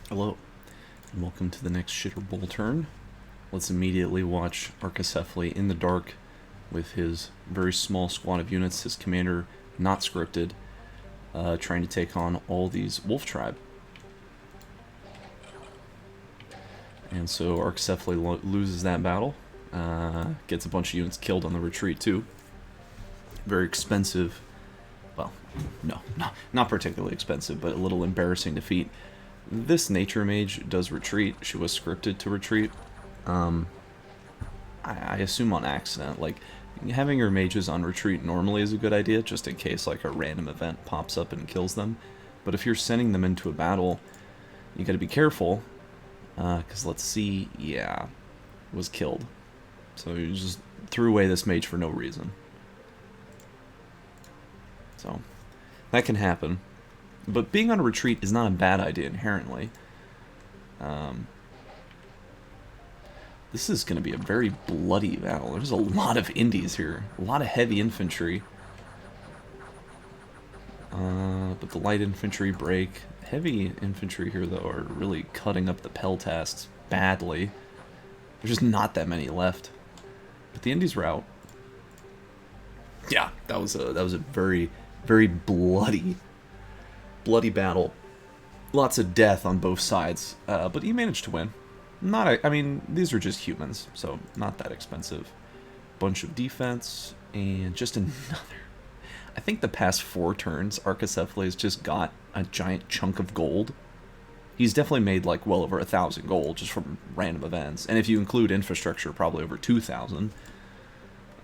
Hello, and welcome to the next Shitterbowl turn. Let's immediately watch Archaecephaly in the dark with his very small squad of units, his commander not scripted, trying to take on all these wolf tribe. And so Archaecephaly loses that battle, gets a bunch of units killed on the retreat too. Very expensive, well, no, not particularly expensive, but a little embarrassing defeat. This nature mage does retreat. She was scripted to retreat. I assume on accident. Like, having your mages on retreat normally is a good idea, just in case like a random event pops up and kills them. But if you're sending them into a battle, you gotta be careful. Because let's see, yeah, was killed. So you just threw away this mage for no reason. So, that can happen. But being on a retreat is not a bad idea inherently. This is going to be a very bloody battle. There's a lot of indies here. A lot of heavy infantry. But the light infantry break. Heavy infantry here, though, are really cutting up the peltasts badly. There's just not that many left. But the indies are out. Yeah, that was a very, very bloody battle. Lots of death on both sides, but he managed to win. I mean, these are just humans, so not that expensive. Bunch of defense, and just another... I think the past 4 turns, Archaecephaly has just got a giant chunk of gold. He's definitely made, like, well over 1,000 gold just from random events. And if you include infrastructure, probably over 2,000.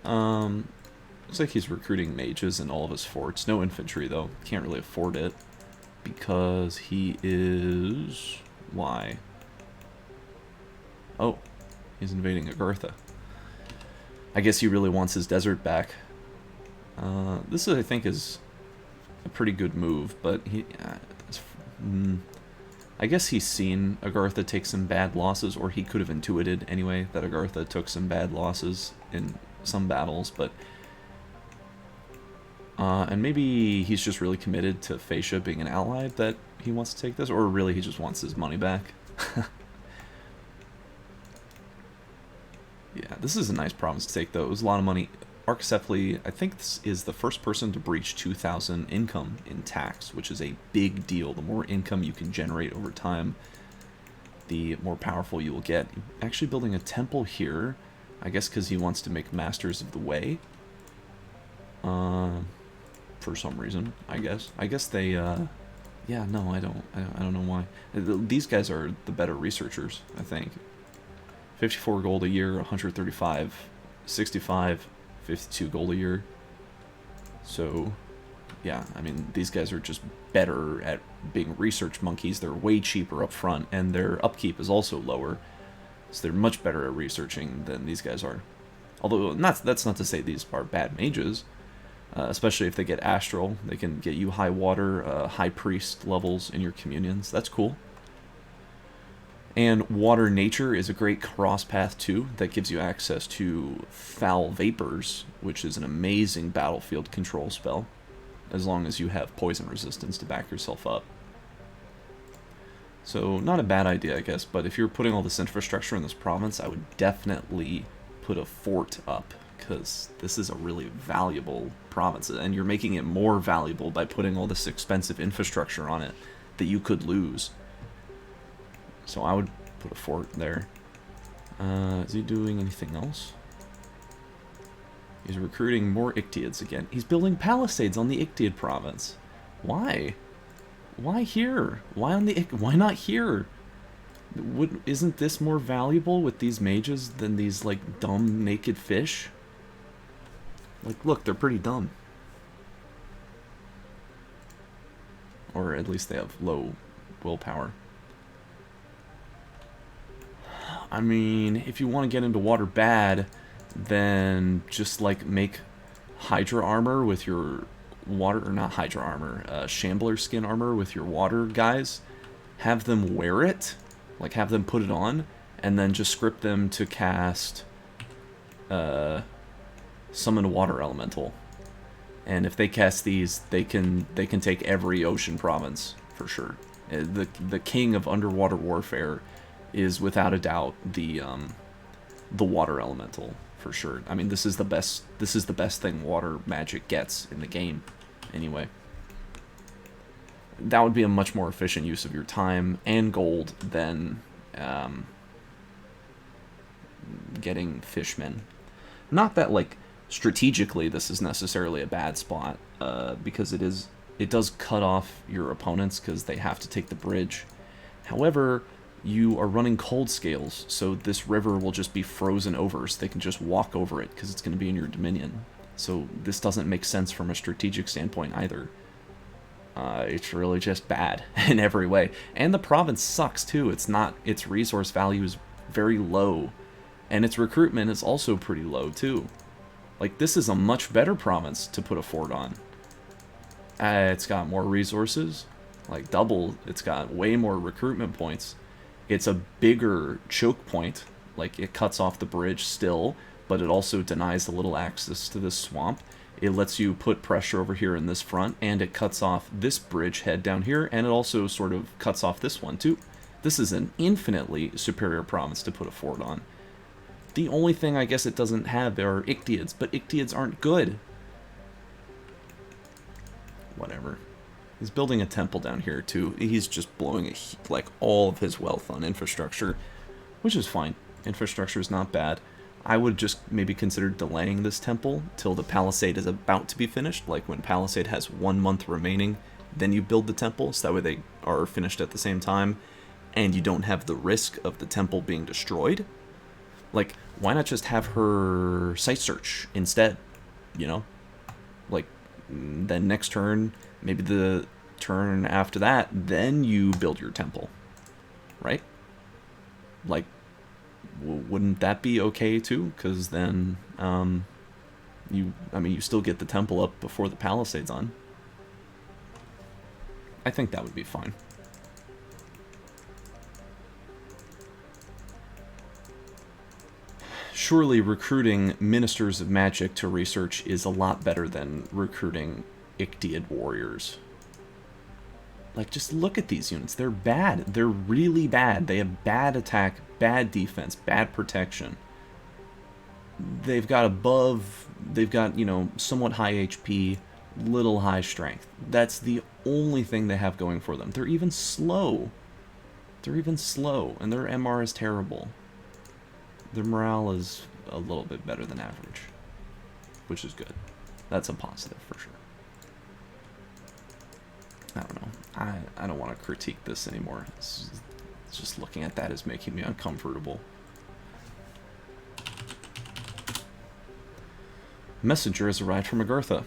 Looks like he's recruiting mages in all of his forts. No infantry, though. Can't really afford it. Because he is... Why? Oh, he's invading Agartha. I guess he really wants his desert back. This, I think, is a pretty good move, but he... I guess he's seen Agartha take some bad losses, or he could have intuited, anyway, that Agartha took some bad losses in some battles, but... and maybe he's just really committed to Fascia being an ally that he wants to take this, or really he just wants his money back. Yeah, this is a nice province to take, though. It was a lot of money. Archaecephaly, I think this is the first person to breach 2,000 income in tax, which is a big deal. The more income you can generate over time, the more powerful you will get. Actually building a temple here, I guess because he wants to make Masters of the Way. For some reason, I guess. I guess they, yeah, no, I don't know why. These guys are the better researchers, I think. 54 gold a year, 135, 65, 52 gold a year. So, yeah, I mean, these guys are just better at being research monkeys. They're way cheaper up front, and their upkeep is also lower. So they're much better at researching than these guys are. Although, that's not to say these are bad mages. Especially if they get astral, they can get you high water, high priest levels in your communions. That's cool. And water nature is a great cross path too, that gives you access to foul vapors, which is an amazing battlefield control spell, as long as you have poison resistance to back yourself up. So not a bad idea, I guess, but if you're putting all this infrastructure in this province, I would definitely put a fort up, because this is a really valuable province, and you're making it more valuable by putting all this expensive infrastructure on it that you could lose. So I would put a fort there. Is he doing anything else? He's recruiting more Ictiads again. He's building palisades on the Ictiad province. Why? Why here? Why not here? Isn't this more valuable with these mages than these, like, dumb naked fish? Like, look, they're pretty dumb. Or at least they have low willpower. I mean, if you want to get into water bad, then just, like, make Hydra armor with your water... Or not Hydra armor, Shambler skin armor with your water guys. Have them wear it. Like, have them put it on. And then just script them to cast... Summon Water Elemental. And if they cast these, they can take every ocean province, for sure. The king of underwater warfare is without a doubt the water elemental for sure. I mean, this is the best thing water magic gets in the game anyway. That would be a much more efficient use of your time and gold than getting fishmen. Not that, like, strategically this is necessarily a bad spot, because it does cut off your opponents because they have to take the bridge. However, you are running cold scales, so this river will just be frozen over, so they can just walk over it because it's going to be in your dominion. So this doesn't make sense from a strategic standpoint either. It's really just bad in every way. And the province sucks too. Its resource value is very low, and its recruitment is also pretty low too. Like, this is a much better province to put a fort on. It's got more resources, like double. It's got way more recruitment points. It's a bigger choke point, like it cuts off the bridge still, but it also denies a little access to this swamp. It lets you put pressure over here in this front, and it cuts off this bridge head down here, and it also sort of cuts off this one too. This is an infinitely superior province to put a fort on. The only thing I guess it doesn't have are Ictiads, but Ictiads aren't good. Whatever. He's building a temple down here too. He's just blowing like all of his wealth on infrastructure, which is fine. Infrastructure is not bad. I would just maybe consider delaying this temple till the palisade is about to be finished. Like when palisade has 1 month remaining, then you build the temple, so that way they are finished at the same time, and you don't have the risk of the temple being destroyed. Like, why not just have her site search instead, you know? Like, then next turn, maybe the turn after that, then you build your temple, right? Like, wouldn't that be okay too? Because then, you still get the temple up before the palisade's on. I think that would be fine. Surely recruiting Ministers of Magic to research is a lot better than recruiting Ictiad warriors. Like, just look at these units. They're bad. They're really bad. They have bad attack, bad defense, bad protection. They've got, you know, somewhat high HP, little high strength. That's the only thing they have going for them. They're even slow. And their MR is terrible. Their morale is a little bit better than average, which is good. That's a positive for sure. I don't know. I don't want to critique this anymore. It's just looking at that is making me uncomfortable. Messenger has arrived from Agartha.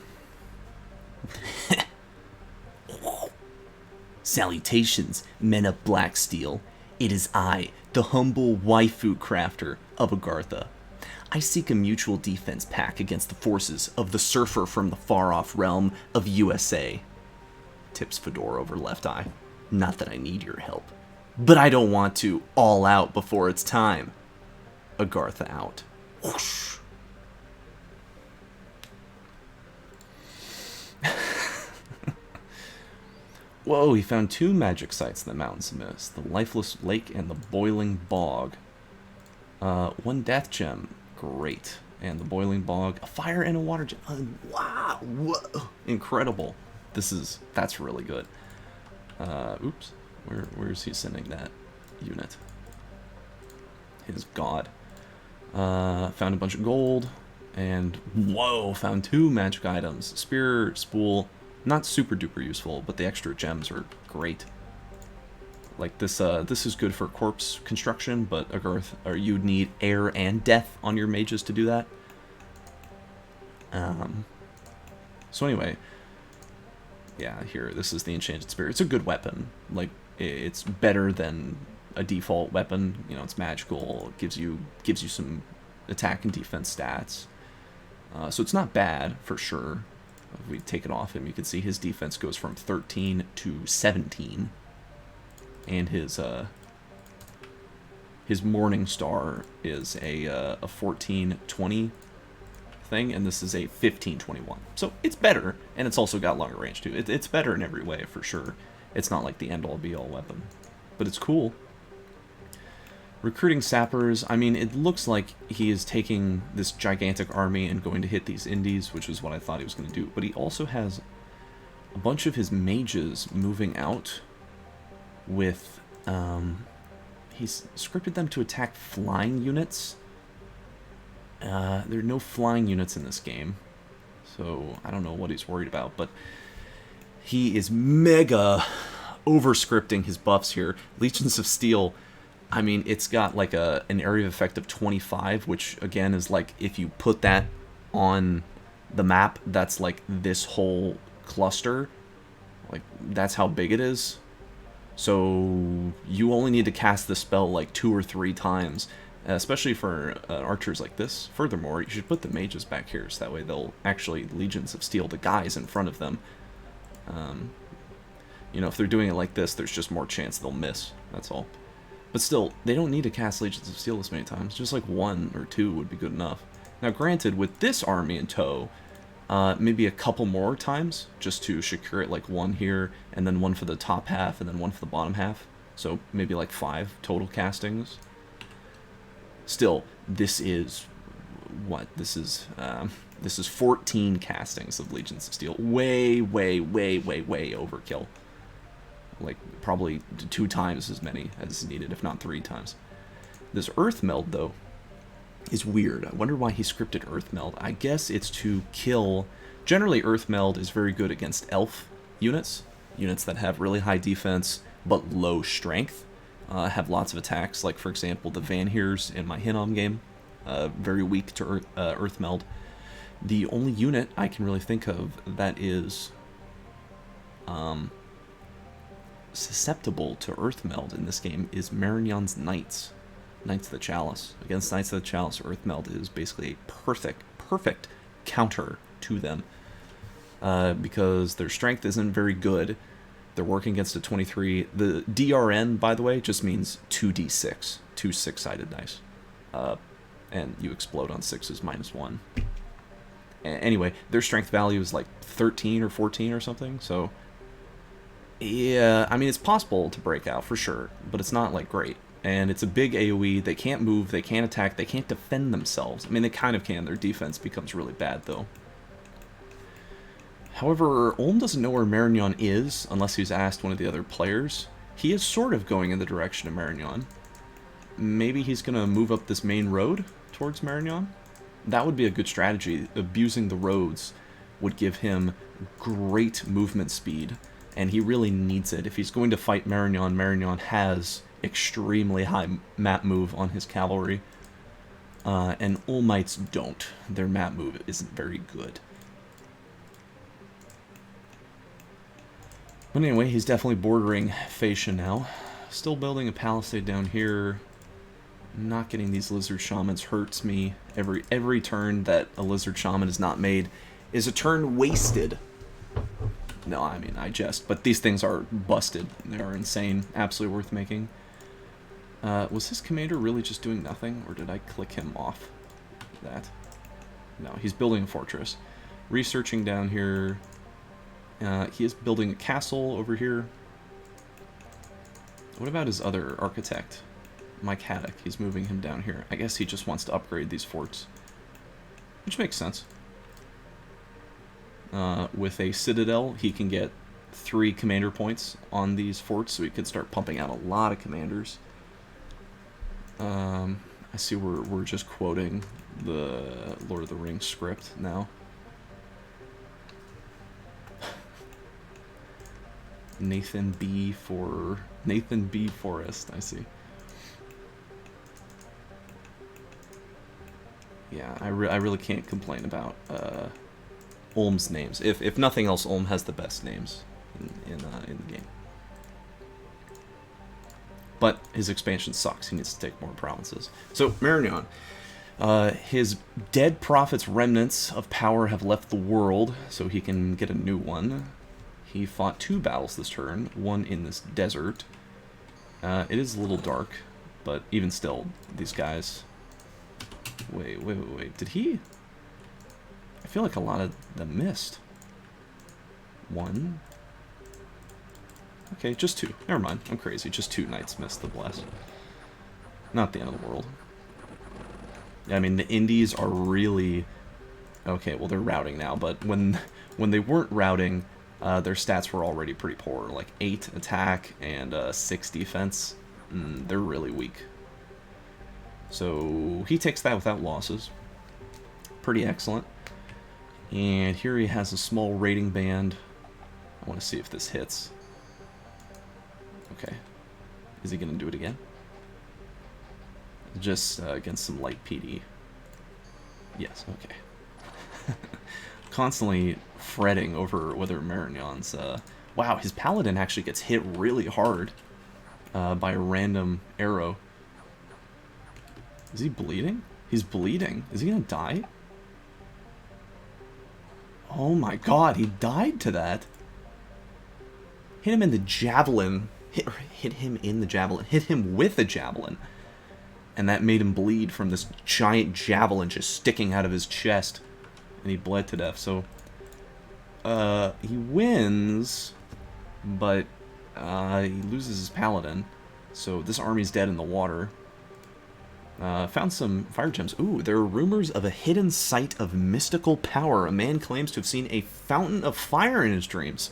Salutations, men of Black Steel. It is I, the humble waifu crafter of Agartha. I seek a mutual defense pact against the forces of the surfer from the far-off realm of USA. Tips fedora over left eye. Not that I need your help, but I don't want to all out before it's time. Agartha out. Whoosh. Whoa, he found 2 magic sites in the Mountains of Mist. The Lifeless Lake and the Boiling Bog. 1 death gem. Great. And the Boiling Bog. A fire and a water gem. Wow. Whoa. Incredible. That's really good. Oops. Where is he sending that unit? His god. Found a bunch of gold. And, whoa, found 2 magic items. Spear, Spool. Not super duper useful, but the extra gems are great. Like this is good for corpse construction, but you'd need air and death on your mages to do that. So anyway, yeah, here, this is the Enchanted Spear. It's a good weapon. Like, it's better than a default weapon. You know, it's magical. It gives you some attack and defense stats. So it's not bad for sure. If we take it off him, you can see his defense goes from 13 to 17. And his Morning Star is a 14-20 thing, and this is a 15-21. So it's better, and it's also got longer range too. It's better in every way for sure. It's not like the end-all be-all weapon. But it's cool. Recruiting sappers, I mean, it looks like he is taking this gigantic army and going to hit these indies, which is what I thought he was going to do. But he also has a bunch of his mages moving out with, he's scripted them to attack flying units. There are no flying units in this game, so I don't know what he's worried about, but he is mega over-scripting his buffs here. Legions of Steel, I mean, it's got like an area of effect of 25, which again is like, if you put that on the map, that's like this whole cluster. Like, that's how big it is. So you only need to cast the spell like 2 or 3 times, especially for archers like this. Furthermore, you should put the mages back here, so that way they'll actually Legions of Steel the guys in front of them. You know, if they're doing it like this, there's just more chance they'll miss, that's all. But still, they don't need to cast Legions of Steel this many times. Just like 1 or 2 would be good enough. Now granted, with this army in tow, maybe a couple more times, just to secure it, like 1 here, and then 1 for the top half, and then 1 for the bottom half. So maybe like 5 total castings. Still, this is what? This is 14 castings of Legions of Steel. Way, way, way, way, way overkill. Like, probably 2 times as many as needed, if not 3 times. This Earth Meld, though, is weird. I wonder why he scripted Earth Meld. I guess it's to kill... Generally, Earth Meld is very good against elf units. Units that have really high defense, but low strength. Have lots of attacks, like, for example, the Vanheers in my Hinnom game. Very weak to Earth Meld. The only unit I can really think of that is... susceptible to Earth Meld in this game is Marignon's Knights. Knights of the Chalice. Against Knights of the Chalice, Earth Meld is basically a perfect counter to them. Because their strength isn't very good. They're working against a 23. The DRN, by the way, just means 2d6. 2 6-sided dice. And you explode on 6s -1. Anyway, their strength value is like 13 or 14 or something, so... Yeah, I mean, it's possible to break out, for sure, but it's not, like, great. And it's a big AoE, they can't move, they can't attack, they can't defend themselves. I mean, they kind of can, their defense becomes really bad, though. However, Ulm doesn't know where Marignon is, unless he's asked one of the other players. He is sort of going in the direction of Marignon. Maybe he's going to move up this main road towards Marignon? That would be a good strategy. Abusing the roads would give him great movement speed. And he really needs it. If he's going to fight Marignon, Marignon has extremely high map move on his cavalry. And Ulmites don't. Their map move isn't very good. But anyway, he's definitely bordering Phaecia now. Still building a palisade down here. Not getting these lizard shamans hurts me. Every turn that a lizard shaman is not made is a turn wasted. No, I mean, I jest. But these things are busted. They are insane. Absolutely worth making. Was his commander really just doing nothing? Or did I click him off that? No, he's building a fortress. Researching down here. He is building a castle over here. What about his other architect? Mike Haddock. He's moving him down here. I guess he just wants to upgrade these forts. Which makes sense. With a citadel, he can get 3 commander points on these forts, so he could start pumping out a lot of commanders. I see we're just quoting the Lord of the Rings script now. Nathan B. Forrest, I see. Yeah, I really can't complain about Ulm's names. If nothing else, Ulm has the best names in the game. But his expansion sucks. He needs to take more provinces. So, Marignon. His dead prophet's remnants of power have left the world, so he can get a new one. He fought 2 battles this turn, one in this desert. It is a little dark, but even still, these guys... Wait. Did he... I feel like a lot of them missed. 1. Okay, just 2. Never mind, I'm crazy. Just 2 knights missed the blast. Not the end of the world. I mean, the Indies are really... Okay, well, they're routing now, but when they weren't routing, their stats were already pretty poor. Like 8 attack and 6 defense. They're really weak. So he takes that without losses. Pretty excellent. And here he has a small raiding band. I want to see if this hits. Okay. Is he going to do it again? Just against some light PD. Yes, okay. Constantly fretting over whether Marignon's... wow, his paladin actually gets hit really hard by a random arrow. Is he bleeding? He's bleeding. Is he going to die? Oh my god, he died to that. Hit him in the javelin. Hit him in the javelin. Hit him with a javelin. And that made him bleed from this giant javelin just sticking out of his chest. And he bled to death. So, he wins, but he loses his paladin. So this army's dead in the water. Found some fire gems. Ooh, there are rumors of a hidden site of mystical power. A man claims to have seen a fountain of fire in his dreams.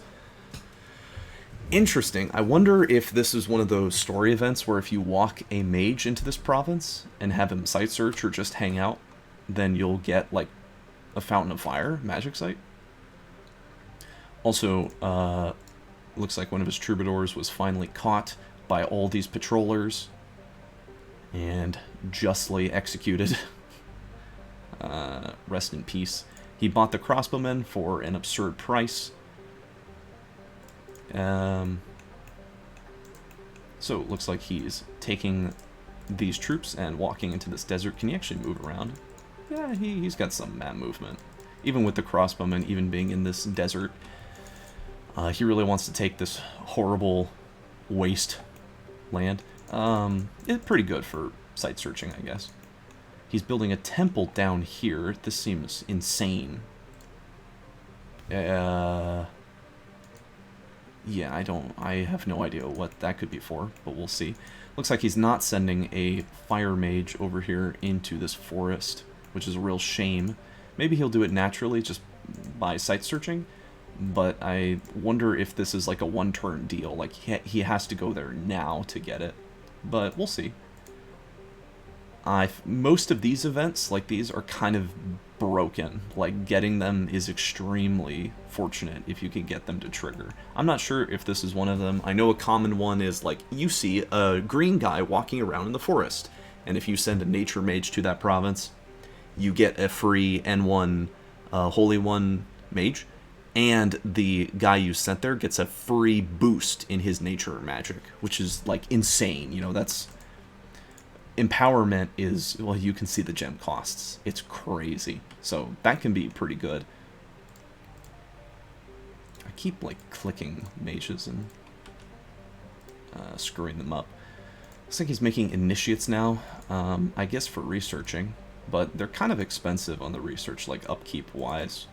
Interesting. I wonder if this is one of those story events where if you walk a mage into this province and have him site search or just hang out, then you'll get, like, a fountain of fire magic site. Also, looks like one of his troubadours was finally caught by all these patrollers and justly executed. Rest in peace. He bought the crossbowmen for an absurd price. So it looks like he's taking these troops and walking into this desert. Can he actually move around? Yeah, he's got some map movement. Even with the crossbowmen, even being in this desert, he really wants to take this horrible waste land. It's pretty good for site searching, I guess. He's building a temple down here. This seems insane. Yeah, I have no idea what that could be for, but we'll see. Looks like he's not sending a fire mage over here into this forest, which is a real shame. Maybe he'll do it naturally just by site searching, but I wonder if this is like a one-turn deal. Like, he has to go there now to get it, but we'll see. Most of these events, like these, are kind of broken. Like, getting them is extremely fortunate if you can get them to trigger. I'm not sure if this is one of them. I know a common one is, like, you see a green guy walking around in the forest, and if you send a nature mage to that province, you get a free N1 Holy One mage, and the guy you sent there gets a free boost in his nature magic, which is, like, insane. You know, that's... Empowerment is, well, you can see the gem costs. It's crazy. So that can be pretty good. I keep, like, clicking mages and screwing them up. Looks like he's making initiates now, I guess for researching, but they're kind of expensive on the research, like, upkeep-wise.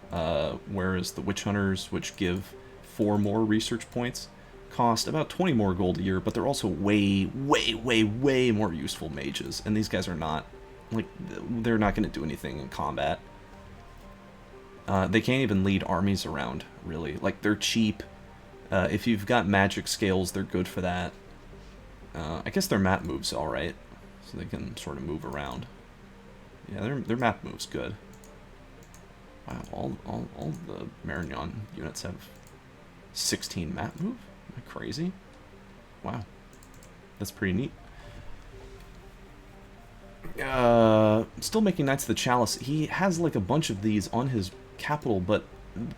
Whereas the witch hunters, which give 4 more research points, cost about 20 more gold a year, but they're also way more useful mages, and these guys are not, like, they're not going to do anything in combat. They can't even lead armies around, really. Like, they're cheap. If you've got magic scales, they're good for that. I guess their map move's alright, so they can sort of move around. Yeah, their map move's good. Wow, all the Marignon units have 16 map move? Am I crazy? Wow. That's pretty neat. Still making Knights of the Chalice. He has, like, a bunch of these on his capital, but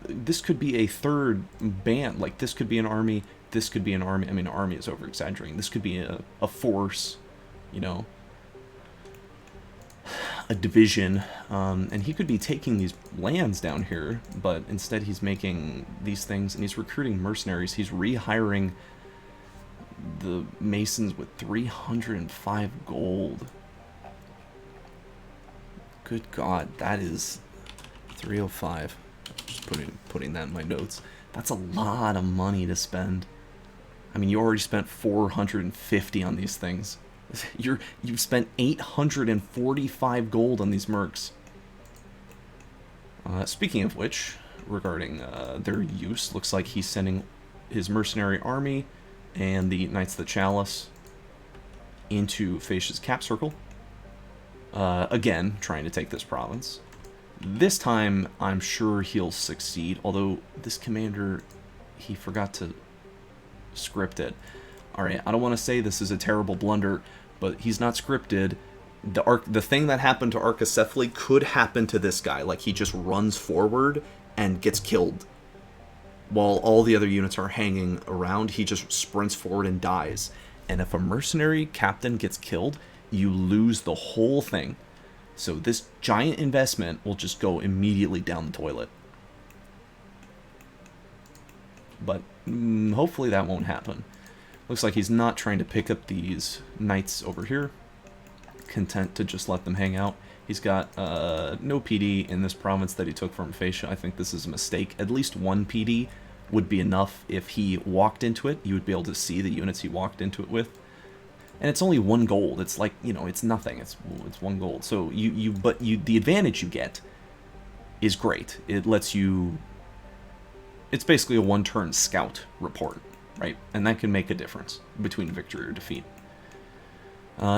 this could be a third band. Like, this could be an army, this could be an army. I mean, army is over-exaggerating. This could be a force, you know, a division, and he could be taking these lands down here, but instead he's making these things, and he's recruiting mercenaries. He's rehiring the masons with 305 gold. Good God, that is 305. Just putting that in my notes. That's a lot of money to spend. I mean, you already spent 450 on these things. You've spent 845 gold on these mercs. Speaking of which, regarding their use, looks like he's sending his mercenary army and the Knights of the Chalice into Facia's cap circle. Again, trying to take this province. This time, I'm sure he'll succeed, although this commander, he forgot to script it. Alright, I don't want to say this is a terrible blunder, but he's not scripted. The thing that happened to Arcacephaly could happen to this guy. Like, he just runs forward and gets killed. While all the other units are hanging around, he just sprints forward and dies. And if a mercenary captain gets killed, you lose the whole thing. So this giant investment will just go immediately down the toilet. But hopefully that won't happen. Looks like he's not trying to pick up these knights over here. Content to just let them hang out. He's got no PD in this province that he took from Facia. I think this is a mistake. At least one PD would be enough. If he walked into it, you would be able to see the units he walked into it with. And it's only 1 gold. It's like, you know, it's nothing. It's 1 gold. So the advantage you get is great. It lets you. It's basically a 1-turn scout report, right? And that can make a difference between victory or defeat.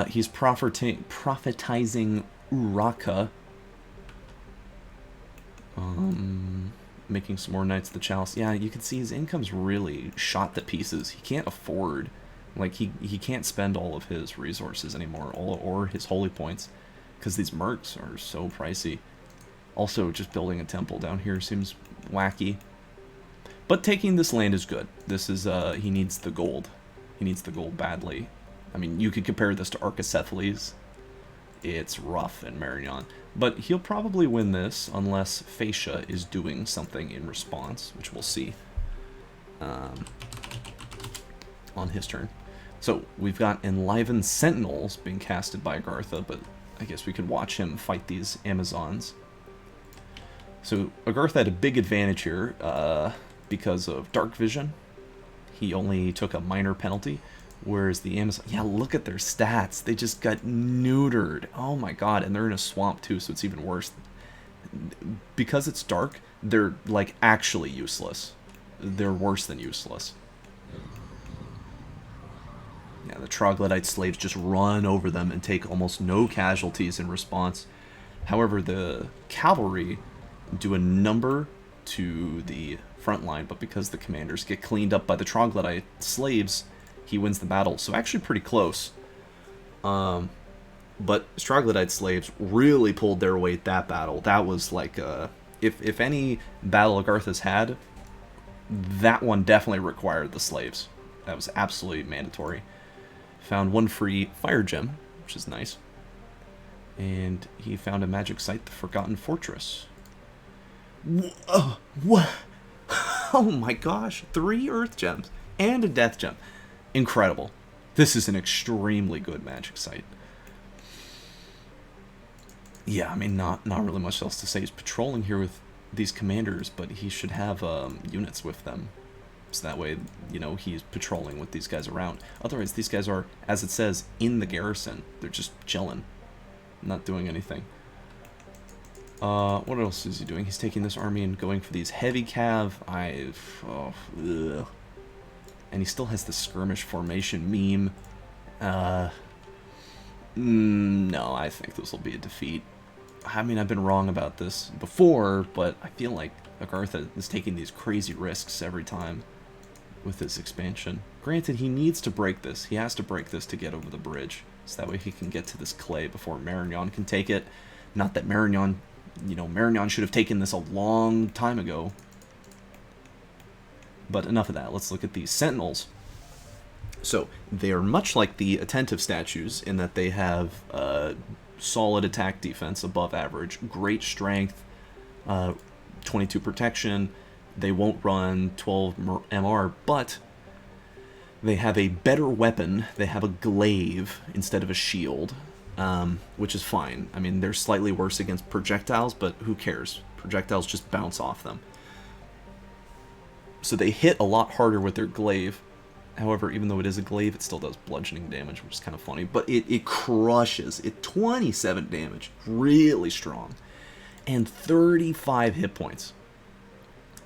He's prophetizing Uraka. Making some more Knights of the Chalice. Yeah, you can see his income's really shot to pieces. He can't afford, like, he can't spend all of his resources anymore, or his holy points, because these mercs are so pricey. Also, just building a temple down here seems wacky. But taking this land is good. This is, he needs the gold. He needs the gold badly. I mean, you could compare this to Arcacephaly's. It's rough in Marignan. But he'll probably win this unless Facia is doing something in response, which we'll see on his turn. So we've got Enlivened Sentinels being casted by Agartha, but I guess we could watch him fight these Amazons. So Agartha had a big advantage here because of Dark Vision. He only took a minor penalty. Whereas the Amazon, yeah, look at their stats. They just got neutered. Oh my god, and they're in a swamp too, so it's even worse. Because it's dark, they're like actually useless. They're worse than useless. Yeah, the troglodyte slaves just run over them and take almost no casualties in response. However, the cavalry do a number to the front line, but because the commanders get cleaned up by the troglodyte slaves, he wins the battle. So actually pretty close. But troglodyte slaves really pulled their weight that battle. That was like, if any battle Agartha's had, that one definitely required the slaves. That was absolutely mandatory. Found 1 free fire gem, which is nice. And he found a magic site, the Forgotten Fortress. What? Oh my gosh, 3 earth gems and a death gem. Incredible. This is an extremely good magic site. Yeah, I mean, not really much else to say. He's patrolling here with these commanders, but he should have units with them. So that way, you know, he's patrolling with these guys around. Otherwise, these guys are, as it says, in the garrison. They're just chilling. Not doing anything. What else is he doing? He's taking this army and going for these heavy cav. Ugh. And he still has the skirmish formation meme. No, I think this will be a defeat. I mean, I've been wrong about this before, but I feel like Agartha is taking these crazy risks every time with his expansion. Granted, he needs to break this. He has to break this to get over the bridge, so that way he can get to this clay before Marignan can take it. Not that Marignan, you know, Marignan should have taken this a long time ago. But enough of that. Let's look at these sentinels. So they are much like the attentive statues in that they have solid attack defense, above average, great strength, 22 protection. They won't run 12 MR, but they have a better weapon. They have a glaive instead of a shield, which is fine. I mean, they're slightly worse against projectiles, but who cares? Projectiles just bounce off them. So they hit a lot harder with their glaive. However, even though it is a glaive, it still does bludgeoning damage, which is kind of funny. But it crushes. 27 damage. Really strong. And 35 hit points.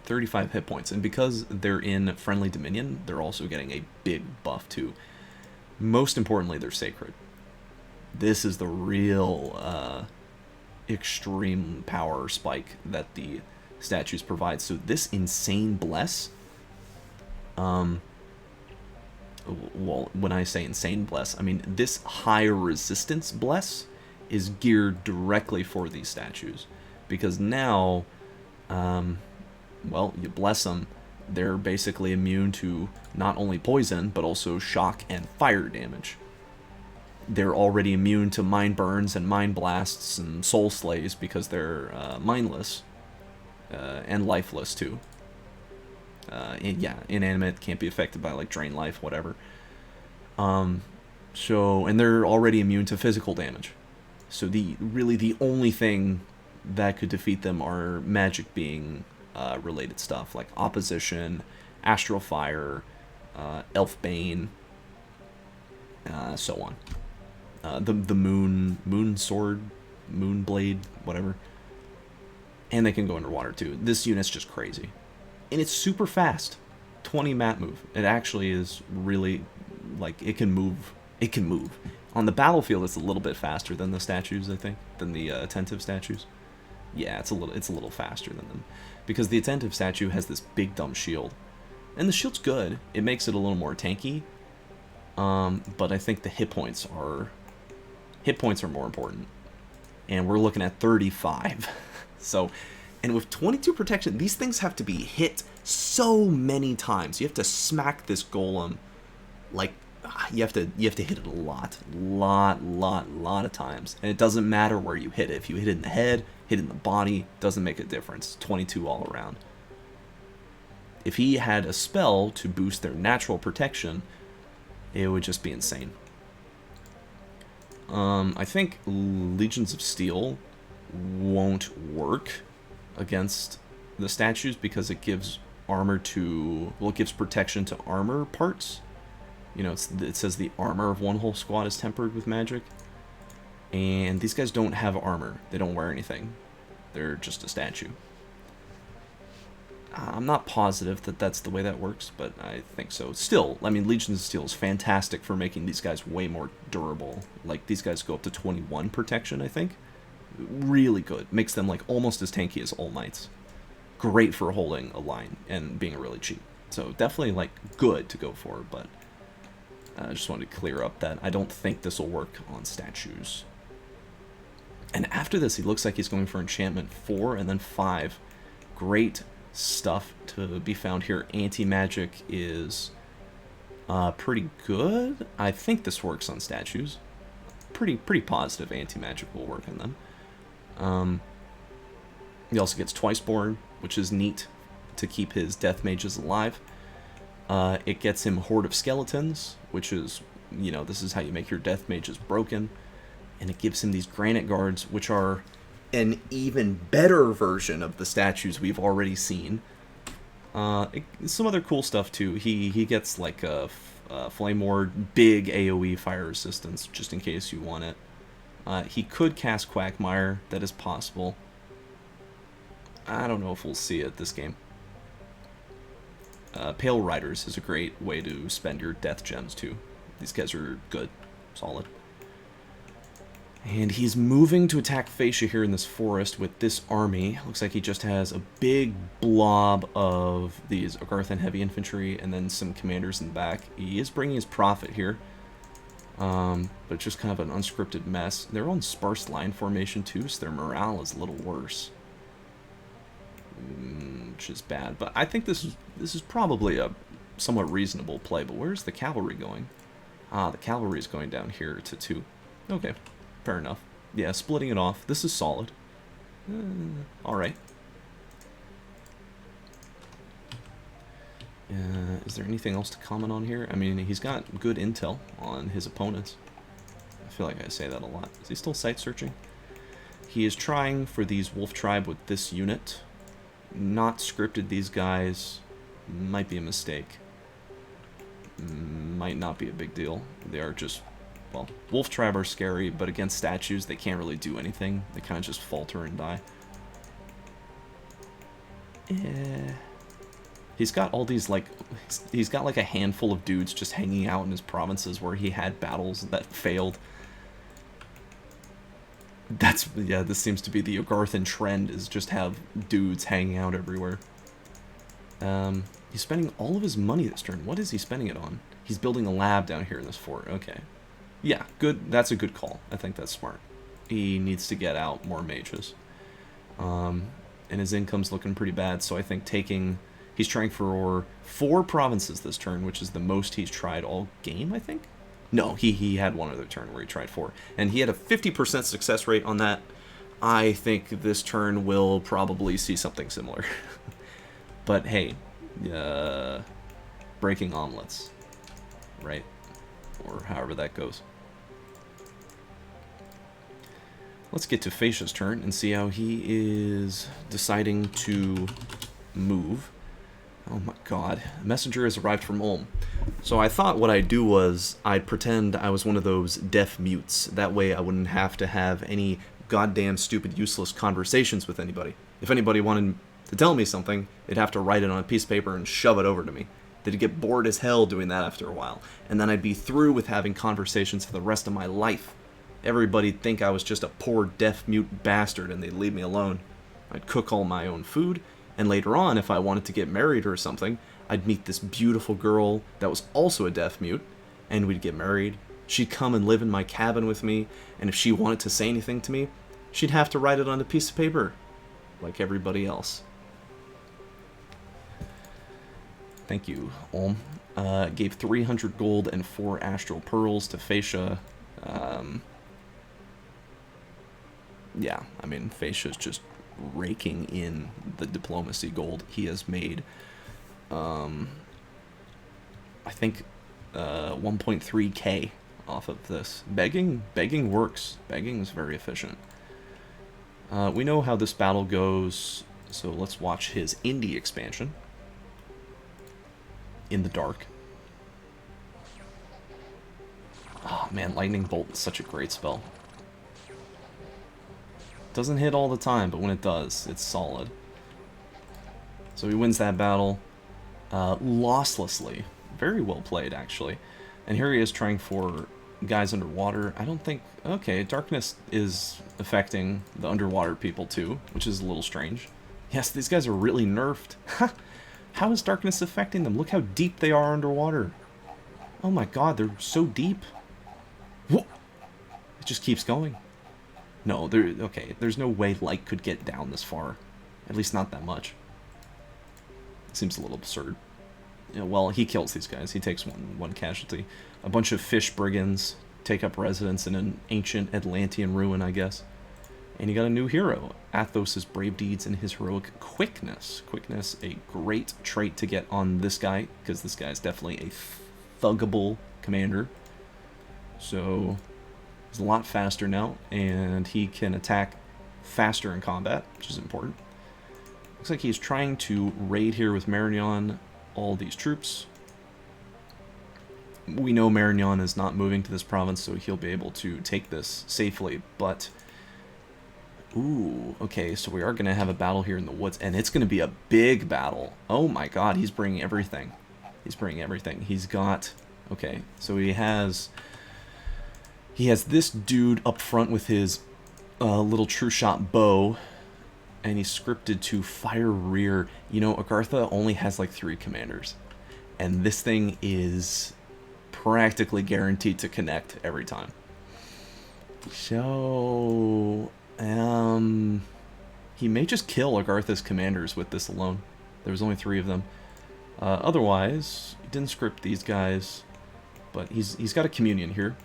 35 hit points. And because they're in Friendly Dominion, they're also getting a big buff too. Most importantly, they're sacred. This is the real extreme power spike that the statues provide. So this Insane Bless... well, when I say Insane Bless, I mean this higher resistance Bless is geared directly for these statues. Because now, well, you bless them, they're basically immune to not only poison, but also shock and fire damage. They're already immune to mind burns and mind blasts and soul slays because they're mindless and lifeless too. Yeah, inanimate, can't be affected by like drain life, whatever. And they're already immune to physical damage. So really the only thing that could defeat them are magic being related stuff like opposition, astral fire, elf bane, so on. The moon sword, moon blade, whatever. And they can go underwater too. This unit's just crazy. And it's super fast. 20 mat move. It actually is really, like, it can move. It can move. On the battlefield, it's a little bit faster than the statues, I think. Than the attentive statues. Yeah, it's a little faster than them. Because the attentive statue has this big dumb shield. And the shield's good. It makes it a little more tanky. But I think the hit points are more important. And we're looking at 35. So... And with 22 protection, these things have to be hit so many times. You have to smack this golem, like, you have to hit it a lot of times. And it doesn't matter where you hit it. If you hit it in the head, hit it in the body, doesn't make a difference. 22 all around. If he had a spell to boost their natural protection, it would just be insane. I think Legions of Steel won't work against the statues because it gives armor to, well, it gives protection to armor parts. You know, it says the armor of one whole squad is tempered with magic. And these guys don't have armor. They don't wear anything. They're just a statue. I'm not positive that that's the way that works, but I think so. Still, I mean, Legions of Steel is fantastic for making these guys way more durable. Like, these guys go up to 21 protection, I think. Really good. Makes them like almost as tanky as All Mights. Great for holding a line and being really cheap. So definitely like good to go for, but I just wanted to clear up that I don't think this will work on statues. And after this, he looks like he's going for enchantment 4 and then 5. Great stuff to be found here. Anti-magic is pretty good. I think this works on statues. Pretty positive anti-magic will work on them. He also gets Twiceborn, which is neat to keep his death mages alive. It gets him Horde of Skeletons, which is, you know, this is how you make your death mages broken. And it gives him these Granite Guards, which are an even better version of the statues we've already seen. Some other cool stuff too. He gets like a Flame Ward, big AoE fire resistance, just in case you want it. He could cast Quagmire, that is possible. I don't know if we'll see it this game. Pale Riders is a great way to spend your death gems too. These guys are good, solid. And he's moving to attack Fascia here in this forest with this army. Looks like he just has a big blob of these Agarthan heavy infantry and then some commanders in the back. He is bringing his Prophet here. But just kind of an unscripted mess. They're on sparse line formation too, so their morale is a little worse. Which is bad. But I think this is probably a somewhat reasonable play. But where's the cavalry going? Ah, the cavalry is going down here to 2. Okay. Fair enough. Yeah, splitting it off. This is solid. Alright. Is there anything else to comment on here? I mean, he's got good intel on his opponents. I feel like I say that a lot. Is he still site searching? He is trying for these Wolf Tribe with this unit. Not scripted these guys. Might be a mistake. might not be a big deal. They are just, well, Wolf Tribe are scary, but against statues, they can't really do anything. They kind of just falter and die. He's got all these, like, he's got like a handful of dudes just hanging out in his provinces where he had battles that failed. That's, yeah, this seems to be the Ogarthan trend, is just have dudes hanging out everywhere. He's spending all of his money this turn. What is he spending it on? He's building a lab down here in this fort. Okay. Yeah, good. That's a good call. I think that's smart. He needs to get out more mages. And his income's looking pretty bad, so I think taking... He's trying for 4 provinces this turn, which is the most he's tried all game, I think? No, he had one other turn where he tried 4. And he had a 50% success rate on that. I think this turn will probably see something similar. But hey, breaking omelets, right? Or however that goes. Let's get to Fascia's turn and see how he is deciding to move. Oh my god. A messenger has arrived from Ulm. So I thought what I'd do was I'd pretend I was one of those deaf mutes. That way I wouldn't have to have any goddamn stupid useless conversations with anybody. If anybody wanted to tell me something, they'd have to write it on a piece of paper and shove it over to me. They'd get bored as hell doing that after a while. And then I'd be through with having conversations for the rest of my life. Everybody'd think I was just a poor deaf mute bastard and they'd leave me alone. I'd cook all my own food, and later on, if I wanted to get married or something, I'd meet this beautiful girl that was also a deaf mute, and we'd get married. She'd come and live in my cabin with me, and if she wanted to say anything to me, she'd have to write it on a piece of paper, like everybody else. Thank you, Ulm. Gave 300 gold and 4 astral pearls to Fascia. Yeah, I mean, Fascia's just raking in the diplomacy gold. He has made, I think, 1.3k off of this. Begging works. Begging is very efficient. We know how this battle goes, so let's watch his indie expansion. In the dark. Oh man, Lightning Bolt is such a great spell. Doesn't hit all the time, but when it does, it's solid. So he wins that battle losslessly. Very well played, actually. And here he is trying for guys underwater. I don't think... Okay, darkness is affecting the underwater people too, which is a little strange. Yes, these guys are really nerfed. How is darkness affecting them? Look how deep they are underwater. Oh my god, they're so deep. Whoa. It just keeps going. No, okay, there's no way light could get down this far. At least not that much. It seems a little absurd. You know, well, he kills these guys. He takes one casualty. A bunch of fish brigands take up residence in an ancient Atlantean ruin, I guess. And you got a new hero. Athos' brave deeds and his heroic quickness. Quickness, a great trait to get on this guy, because this guy is definitely a thuggable commander. So... he's a lot faster now, and he can attack faster in combat, which is important. Looks like he's trying to raid here with Marignon all these troops. We know Marignon is not moving to this province, so he'll be able to take this safely, but... Ooh, okay, so we are going to have a battle here in the woods, and it's going to be a big battle. Oh my god, he's bringing everything. He's bringing everything. He's got... Okay, so he has this dude up front with his little true shot bow, and he's scripted to fire rear. You know, Agartha only has like 3 commanders, and this thing is practically guaranteed to connect every time. So, he may just kill Agartha's commanders with this alone. There was only 3 of them. Otherwise, he didn't script these guys, but he's got a communion here.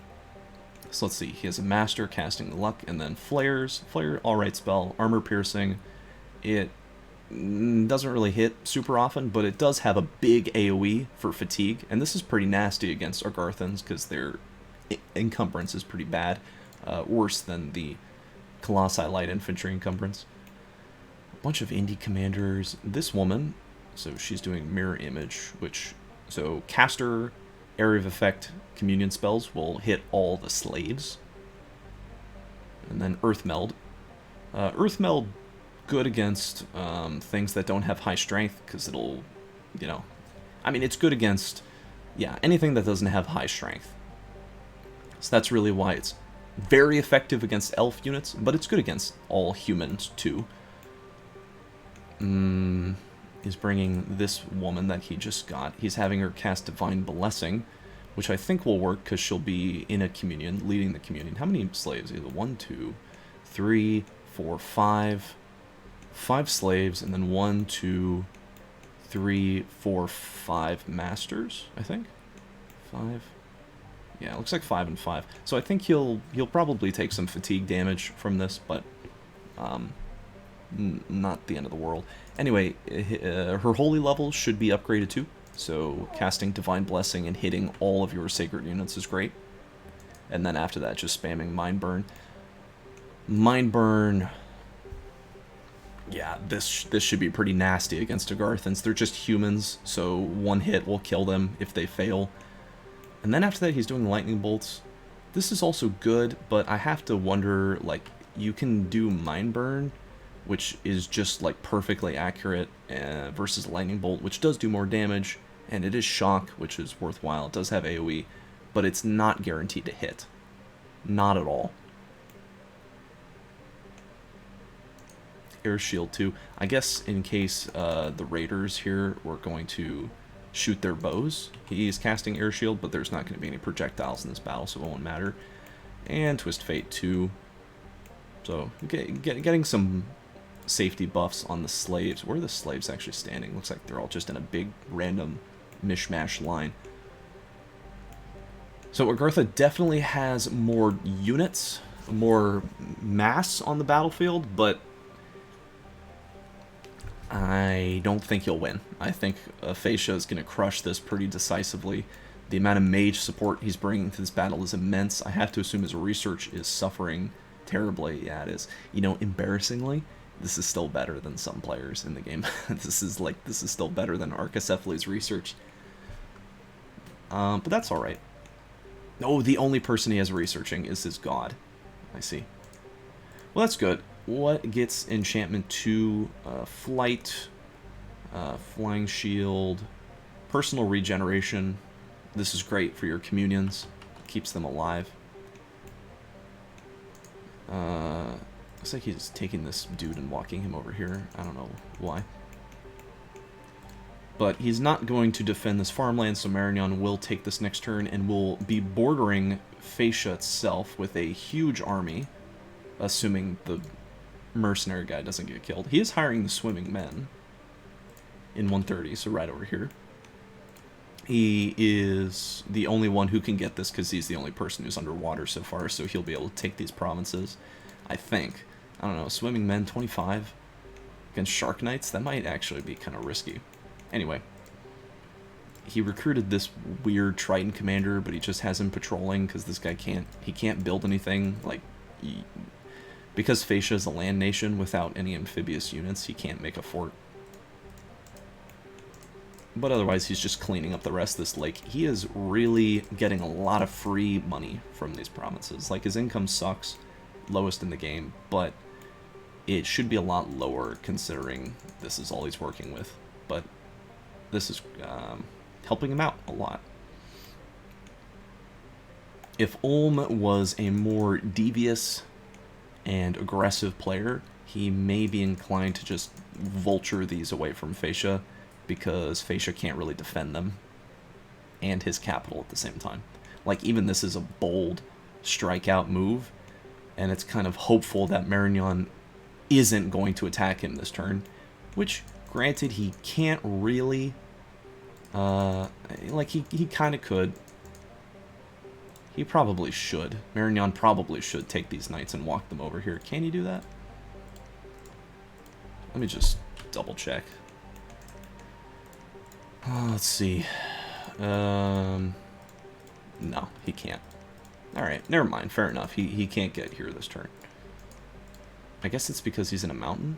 So let's see, he has a master, casting the luck, and then flares. Flare, alright spell. Armor piercing. It doesn't really hit super often, but it does have a big AoE for fatigue, and this is pretty nasty against Agarthans because their encumbrance is pretty bad. Worse than the Colossi Light Infantry encumbrance. A bunch of indie commanders. This woman, so she's doing mirror image, which, so caster, Area of Effect communion spells will hit all the slaves. And then Earth Meld. Earth Meld, good against things that don't have high strength, because it'll, you know... I mean, it's good against, yeah, anything that doesn't have high strength. So that's really why it's very effective against elf units, but it's good against all humans, too. He's bringing this woman that he just got. He's having her cast Divine Blessing, which I think will work because she'll be in a communion, leading the communion. How many slaves? Either 1, 2, 3, 4, 5. 5 slaves, and then 1, 2, 3, 4, 5 masters, I think. 5. Yeah, it looks like 5 and 5. So I think he'll probably take some fatigue damage from this, but not the end of the world. Anyway, her holy level should be upgraded too. So casting Divine Blessing and hitting all of your sacred units is great. And then after that, just spamming Mind Burn. Mind Burn... Yeah, this should be pretty nasty against Agarthans. They're just humans, so one hit will kill them if they fail. And then after that, he's doing Lightning Bolts. This is also good, but I have to wonder, like, you can do Mind Burn, which is just, like, perfectly accurate, versus Lightning Bolt, which does do more damage, and it is Shock, which is worthwhile. It does have AoE, but it's not guaranteed to hit. Not at all. Air Shield too. I guess in case the Raiders here were going to shoot their bows, he's casting Air Shield, but there's not going to be any projectiles in this battle, so it won't matter. And Twist Fate too. So getting some safety buffs on the slaves. Where are the slaves actually standing? Looks like they're all just in a big random mishmash line. So Agartha definitely has more units, more mass on the battlefield, but I don't think he'll win. I think Fascia is going to crush this pretty decisively. The amount of mage support he's bringing to this battle is immense. I have to assume his research is suffering terribly. Yeah, it is. You know, embarrassingly, this is still better than some players in the game. This is still better than Archacephaly's research. But that's alright. Oh, the only person he has researching is his god. I see. Well, that's good. What gets enchantment 2? Flight, flying shield, personal regeneration. This is great for your communions. Keeps them alive. Looks like he's taking this dude and walking him over here. I don't know why. But he's not going to defend this farmland, so Marignon will take this next turn and will be bordering Fascia itself with a huge army, assuming the mercenary guy doesn't get killed. He is hiring the swimming men in 130, so right over here. He is the only one who can get this because he's the only person who's underwater so far, so he'll be able to take these provinces, I think. I don't know, swimming men 25 against Shark Knights? That might actually be kind of risky. Anyway, he recruited this weird Triton commander, but he just has him patrolling because this guy can't build anything. Like, because Fascia is a land nation without any amphibious units, he can't make a fort. But otherwise, he's just cleaning up the rest of this lake. He is really getting a lot of free money from these provinces. Like, his income sucks, lowest in the game, but it should be a lot lower considering this is all he's working with. But this is helping him out a lot. If Ulm was a more devious and aggressive player, he may be inclined to just vulture these away from Fascia, because Fascia can't really defend them and his capital at the same time. Like, even this is a bold strikeout move, and it's kind of hopeful that Marignon isn't going to attack him this turn, which, granted, he can't really, like, he kind of could. He probably should. Marignon probably should take these knights and walk them over here. Can you do that? Let me just double check. Let's see. No, he can't. Alright, never mind. Fair enough. He can't get here this turn. I guess it's because he's in a mountain,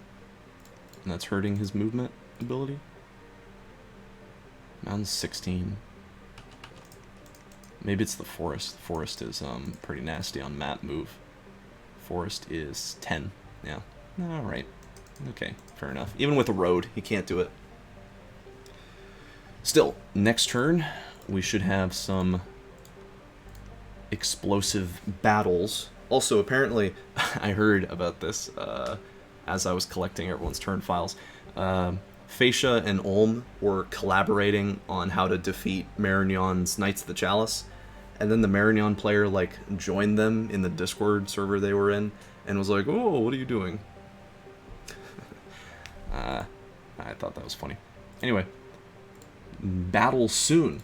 and that's hurting his movement ability. Mountain's 16. Maybe it's the forest. Forest is pretty nasty on map move. Forest is 10. Yeah. Alright. Okay, fair enough. Even with a road, he can't do it. Still, next turn, we should have some explosive battles. Also, apparently, I heard about this as I was collecting everyone's turn files. Fascia and Ulm were collaborating on how to defeat Marignon's Knights of the Chalice, and then the Marignon player, like, joined them in the Discord server they were in, and was like, "Oh, what are you doing?" I thought that was funny. Anyway, battle soon.